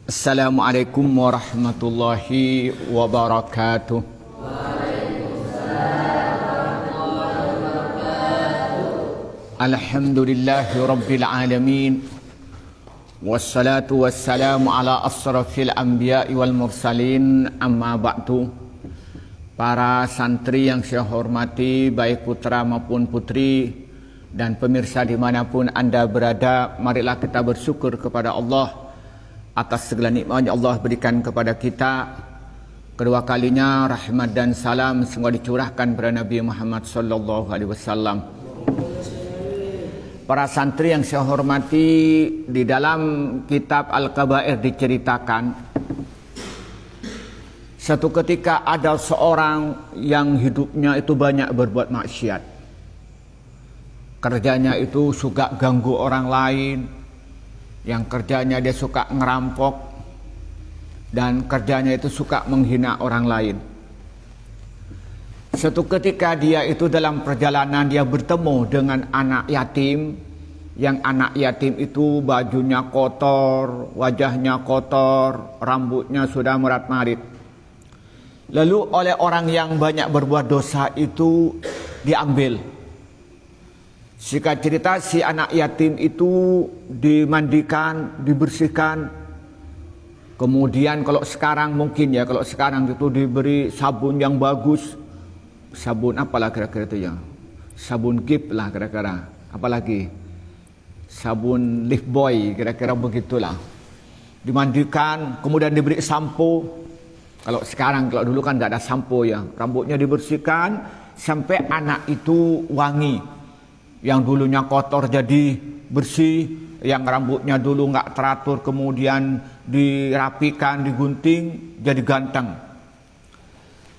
Assalamualaikum warahmatullahi wabarakatuh. Alhamdulillahi rabbil alamin. Wassalatu wassalamu ala asrafil anbiya'i wal mursalin. Amma ba'du. Para santri yang saya hormati, baik putra maupun putri, dan pemirsa dimanapun Anda berada, marilah kita bersyukur kepada Allah atas segala nikmat yang Allah berikan kepada kita. Kedua kalinya rahmat dan salam semua dicurahkan kepada Nabi Muhammad sallallahu alaihi wasallam. Para santri yang saya hormati, di dalam kitab Al-Kabair diceritakan satu ketika ada seorang yang hidupnya itu banyak berbuat maksiat. Kerjanya itu suka ganggu orang lain, yang kerjanya dia suka ngerampok, dan kerjanya itu suka menghina orang lain. Suatu ketika dia itu dalam perjalanan dia bertemu dengan anak yatim, yang anak yatim itu bajunya kotor, wajahnya kotor, rambutnya sudah merat-marit. Lalu oleh orang yang banyak berbuat dosa itu diambil. Singkat cerita, si anak yatim itu dimandikan, dibersihkan. Kemudian kalau sekarang mungkin ya, kalau sekarang itu diberi sabun yang bagus. Sabun apalah kira-kira itu ya? Sabun Gift lah kira-kira. Apalagi? Sabun Lifebuoy, kira-kira begitulah. Dimandikan, kemudian diberi sampo. Kalau sekarang, kalau dulu kan nggak ada sampo ya. Rambutnya dibersihkan sampai anak itu wangi. Yang dulunya kotor jadi bersih, yang rambutnya dulu nggak teratur kemudian dirapikan, digunting, jadi ganteng.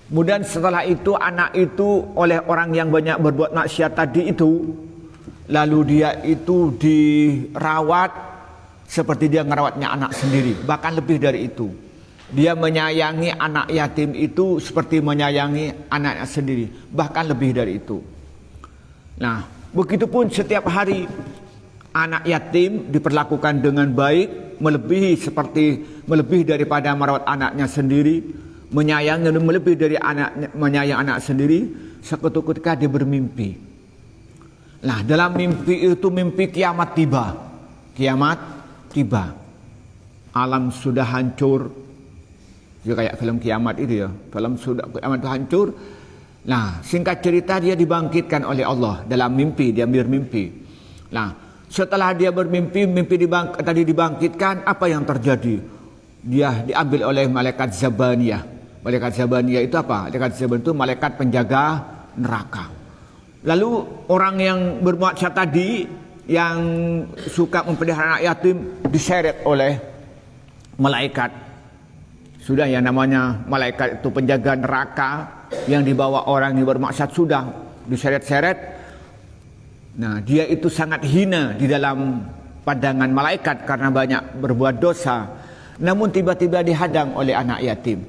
Kemudian setelah itu anak itu oleh orang yang banyak berbuat maksiat tadi itu, lalu dia itu dirawat seperti dia ngerawatnya anak sendiri, bahkan lebih dari itu. Dia menyayangi anak yatim itu seperti menyayangi anaknya sendiri, bahkan lebih dari itu. Nah, begitupun setiap hari anak yatim diperlakukan dengan baik, melebihi daripada merawat anaknya sendiri, menyayangi dan melebihi dari menyayang anak sendiri. Suatu ketika dia bermimpi. Nah, dalam mimpi itu mimpi kiamat tiba. Kiamat tiba. Alam sudah hancur. Ya kayak film kiamat itu ya. Film sudah kiamat itu hancur. Nah, singkat cerita dia dibangkitkan oleh Allah dalam mimpi, dia bermimpi. Nah, setelah dia bermimpi, tadi dibangkitkan, apa yang terjadi? Dia diambil oleh malaikat Zabaniyah. Malaikat Zabaniyah itu apa? Malaikat Zabaniyah itu malaikat penjaga neraka. Lalu orang yang bermaksiat tadi, yang suka mempelihara anak yatim, diseret oleh malaikat. Sudah ya, namanya malaikat itu penjaga neraka, yang dibawa orang yang bermaksiat sudah diseret-seret. Nah, dia itu sangat hina di dalam pandangan malaikat karena banyak berbuat dosa. Namun tiba-tiba dihadang oleh anak yatim.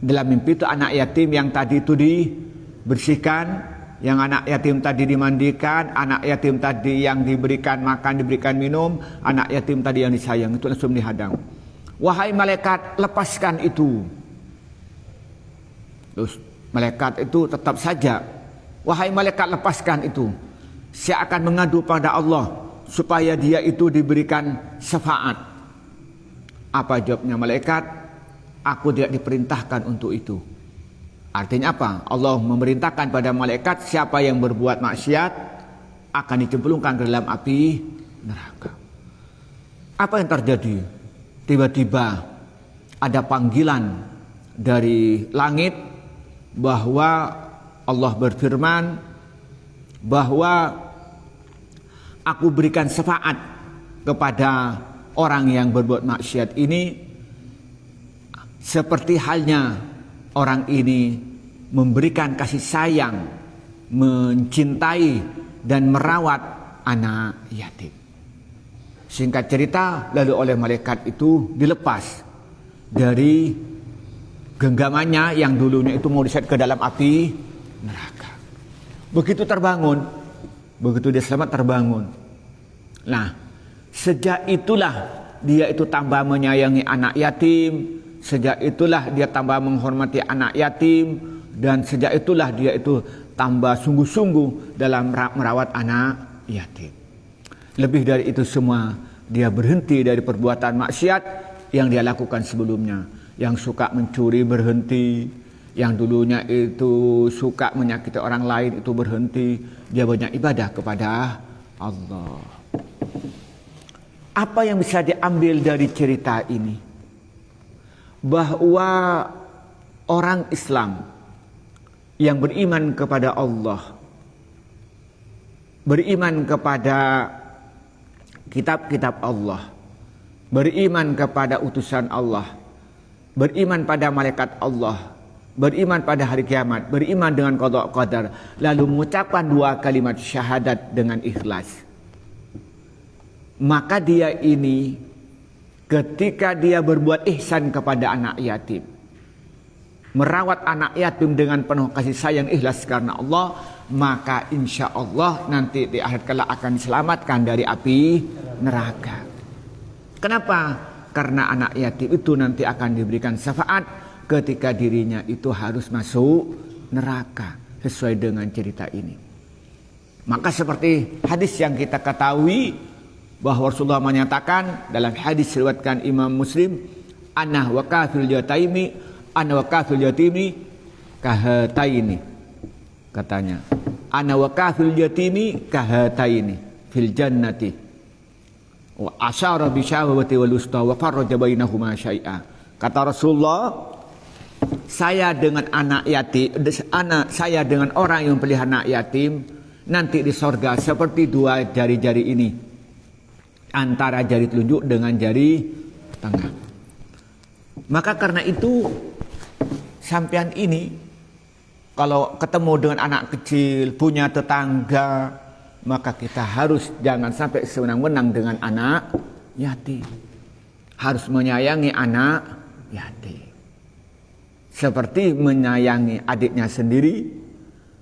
Dalam mimpi itu anak yatim yang tadi itu dibersihkan, yang anak yatim tadi dimandikan, anak yatim tadi yang diberikan makan, diberikan minum, anak yatim tadi yang disayang, itu langsung dihadang. Wahai malaikat, lepaskan itu. Terus malaikat itu tetap saja, wahai malaikat, lepaskan itu. Saya akan mengadu pada Allah supaya dia itu diberikan syafaat. Apa jawabnya malaikat? Aku tidak diperintahkan untuk itu. Artinya apa? Allah memerintahkan pada malaikat siapa yang berbuat maksiat akan dicemplungkan ke dalam api neraka. Apa yang terjadi? Tiba-tiba ada panggilan dari langit bahwa Allah berfirman bahwa aku berikan syafaat kepada orang yang berbuat maksiat ini seperti halnya orang ini memberikan kasih sayang, mencintai dan merawat anak yatim. Singkat cerita, lalu oleh malaikat itu dilepas dari genggamannya yang dulunya itu mau diseret ke dalam api neraka. Begitu terbangun, begitu dia selamat terbangun. Nah, sejak itulah dia itu tambah menyayangi anak yatim, sejak itulah dia tambah menghormati anak yatim, dan sejak itulah dia itu tambah sungguh-sungguh dalam merawat anak yatim. Lebih dari itu semua, dia berhenti dari perbuatan maksiat yang dia lakukan sebelumnya. Yang suka mencuri berhenti, yang dulunya itu suka menyakiti orang lain itu berhenti. Dia banyak ibadah kepada Allah. Apa yang bisa diambil dari cerita ini? Bahwa orang Islam yang beriman kepada Allah, beriman kepada kitab-kitab Allah, beriman kepada utusan Allah, beriman pada malaikat Allah, beriman pada hari kiamat, beriman dengan qada qadar, lalu mengucapkan 2 kalimat syahadat dengan ikhlas, maka dia ini ketika dia berbuat ihsan kepada anak yatim, merawat anak yatim dengan penuh kasih sayang ikhlas karena Allah, maka insya Allah nanti di akhir kala akan diselamatkan dari api neraka. Kenapa? Karena anak yatim itu nanti akan diberikan syafaat ketika dirinya itu harus masuk neraka sesuai dengan cerita ini. Maka seperti hadis yang kita ketahui bahwa Rasulullah menyatakan dalam hadis riwayatkan Imam Muslim, ana wa kafil yatimi, ana wa kafil yatimi kahataini, katanya, ana wa kafil yatimi kahataini fil jannati wa asyara bi syahwati wal usta wa farraja bainahuma syai'a. Kata Rasulullah, saya dengan anak yatim, saya dengan orang yang pelihara anak yatim nanti di sorga seperti 2 jari-jari ini, antara jari telunjuk dengan jari tengah. Maka karena itu sampean ini kalau ketemu dengan anak kecil, punya tetangga, maka kita harus jangan sampai sewenang-wenang dengan anak yatim. Harus menyayangi anak yatim seperti menyayangi adiknya sendiri.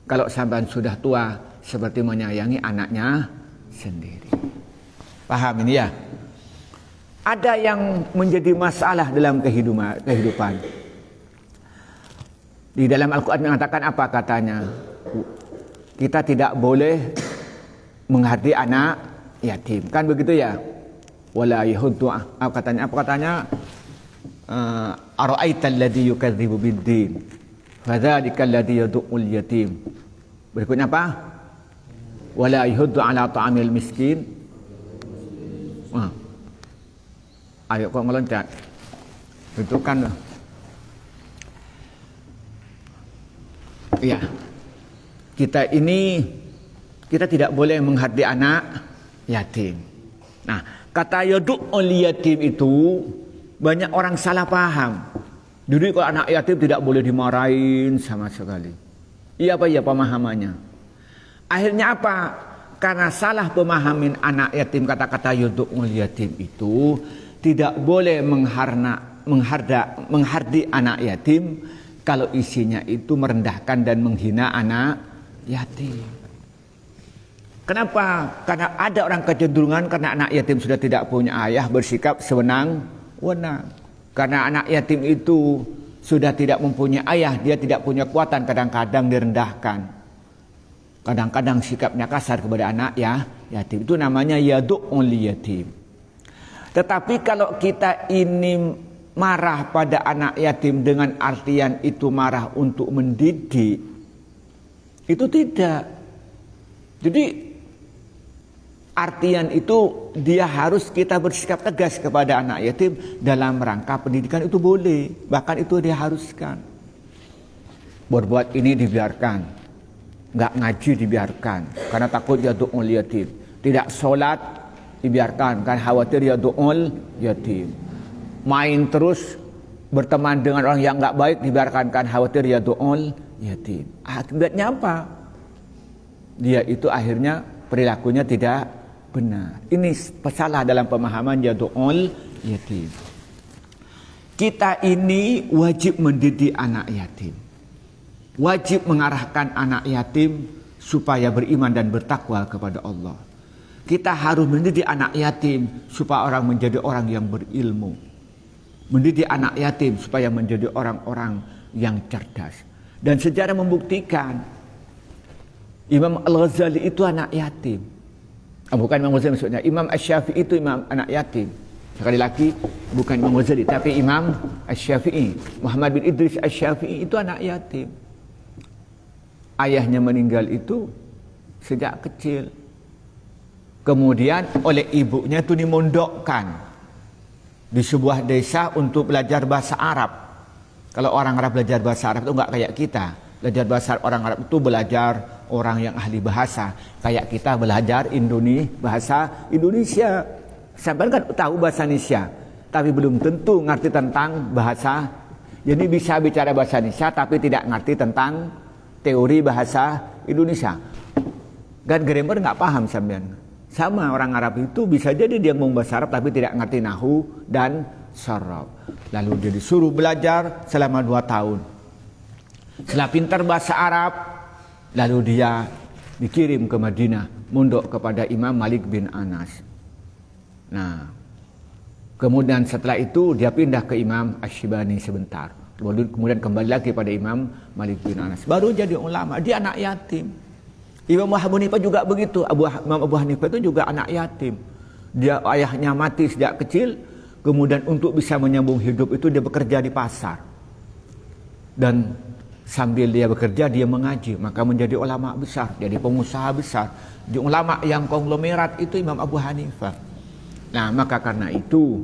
Kalau sampean sudah tua, seperti menyayangi anaknya sendiri. Paham ini ya? Ada yang menjadi masalah dalam kehidupan. Di dalam Al-Quran mengatakan apa katanya? Kita tidak boleh menghardi anak yatim. Kan begitu ya? Wala yahuddu, apa katanya? Ara'aita alladhi yukadzibu bid-din fadzalika alladhi yad'ul yatim. Berikutnya apa? Wala yahuddu ala ta'amil miskin. Ayo kok meloncat. Itu kan iya. Kita tidak boleh menghardi anak yatim. Nah, kata yad'ul yatim itu banyak orang salah paham. Jadi kalau anak yatim tidak boleh dimarahin sama sekali. Iya apa ya pemahamannya? Akhirnya apa? Karena salah pemahamin anak yatim, kata-kata yad'ul yatim itu tidak boleh menghardi anak yatim kalau isinya itu merendahkan dan menghina anak yatim. Kenapa? Karena ada orang kecenderungan karena anak yatim sudah tidak punya ayah bersikap sewenang-wenang. Karena anak yatim itu sudah tidak mempunyai ayah, dia tidak punya kekuatan, kadang-kadang direndahkan. Kadang-kadang sikapnya kasar kepada anak yatim. Itu namanya yad'ul yatim. Tetapi kalau kita ini marah pada anak yatim dengan artian itu marah untuk mendidik, itu tidak. Jadi artian itu dia harus kita bersikap tegas kepada anak yatim dalam rangka pendidikan, itu boleh, bahkan itu diharuskan. Berbuat ini dibiarkan, nggak ngaji dibiarkan karena takut yad'ul yatim. Tidak sholat dibiarkan kan khawatir yad'ul yatim. Main terus berteman dengan orang yang nggak baik dibiarkan kan khawatir yad'ul yatim. Akibatnya apa? Dia itu akhirnya perilakunya tidak benar. Ini salah dalam pemahaman yad'ul yatim. Kita ini wajib mendidik anak yatim. Wajib mengarahkan anak yatim supaya beriman dan bertakwa kepada Allah. Kita harus mendidik anak yatim supaya orang menjadi orang yang berilmu. Mendidik anak yatim supaya menjadi orang-orang yang cerdas. Dan sejarah membuktikan Imam Al-Ghazali itu anak yatim. Bukan Imam Ghazali maksudnya. Imam Asy-Syafi'i itu anak yatim. Sekali lagi, bukan Imam Ghazali, tapi Imam Asy-Syafi'i. Muhammad bin Idris Asy-Syafi'i itu anak yatim. Ayahnya meninggal itu sejak kecil. Kemudian oleh ibunya itu dimondokkan di sebuah desa untuk belajar bahasa Arab. Kalau orang Arab belajar bahasa Arab itu enggak kayak kita. Belajar bahasa orang Arab itu belajar orang yang ahli bahasa. Kayak kita belajar bahasa Indonesia. Sampai kan tahu bahasa Indonesia, tapi belum tentu ngerti tentang bahasa. Jadi bisa bicara bahasa Indonesia tapi tidak ngerti tentang teori bahasa Indonesia. Kan grammar nggak paham sampean. Sama orang Arab itu bisa jadi dia ngomong bahasa Arab tapi tidak ngerti nahu dan sharaf. Lalu dia disuruh belajar selama 2 tahun. Setelah pintar bahasa Arab, lalu dia dikirim ke Madinah, mondok kepada Imam Malik bin Anas. Nah, kemudian setelah itu dia pindah ke Imam Asy-Syibani sebentar. Kemudian kembali lagi pada Imam Malik bin Anas. Baru jadi ulama. Dia anak yatim. Imam Abu Hanifah juga begitu. Imam Abu Hanifah itu juga anak yatim. Dia ayahnya mati sejak kecil. Kemudian untuk bisa menyambung hidup itu dia bekerja di pasar. Dan sambil dia bekerja dia mengaji. Maka menjadi ulama besar. Jadi pengusaha besar. Di ulama yang konglomerat itu Imam Abu Hanifah. Nah, maka karena itu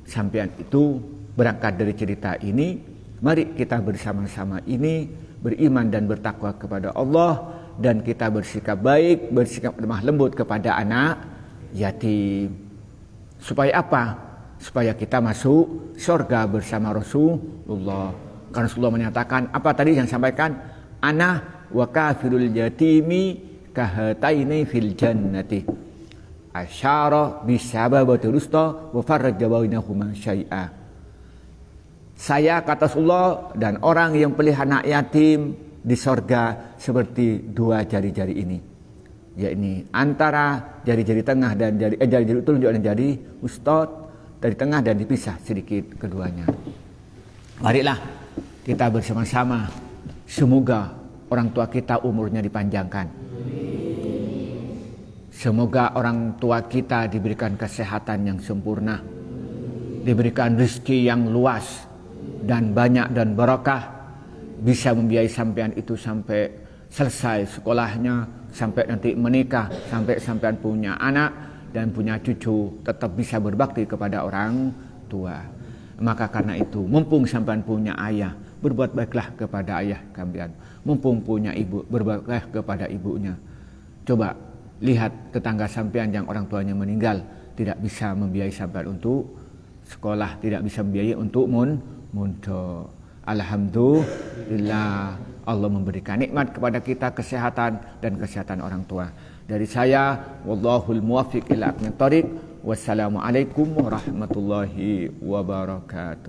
sampean itu berangkat dari cerita ini, mari kita bersama-sama ini beriman dan bertakwa kepada Allah dan kita bersikap baik, bersikap lemah lembut kepada anak yatim. Supaya apa? Supaya kita masuk surga bersama Rasulullah. Karena Rasulullah menyatakan apa tadi yang sampaikan? Ana wa kafirul yatimi kahataini fil jannati. Asyara bisababatil usta wa farraja bainahuma syai'a. Saya kata Rasulullah dan orang yang pelihara anak yatim di sorga seperti 2 jari-jari ini, yakni antara jari-jari tengah dan jari-jari telunjuk dan jari wusta dari tengah dan dipisah sedikit keduanya. Marilah kita bersama-sama, semoga orang tua kita umurnya dipanjangkan. Semoga orang tua kita diberikan kesehatan yang sempurna, diberikan rezeki yang luas dan banyak dan barakah, bisa membiayai sampean itu sampai selesai sekolahnya, sampai nanti menikah, sampai sampean punya anak dan punya cucu, tetap bisa berbakti kepada orang tua. Maka karena itu, mumpung sampean punya ayah, berbuat baiklah kepada ayah kalian. Mumpung punya ibu, berbuat baiklah kepada ibunya. Coba lihat tetangga sampean yang orang tuanya meninggal, tidak bisa membiayai sampean untuk sekolah, tidak bisa membiayai untuk mondok. Alhamdulillah Allah memberikan nikmat kepada kita kesehatan dan kesehatan orang tua. Dari saya, wallahul muwaffiq ila aqwamit thoriq. Wassalamualaikum warahmatullahi wabarakatuh.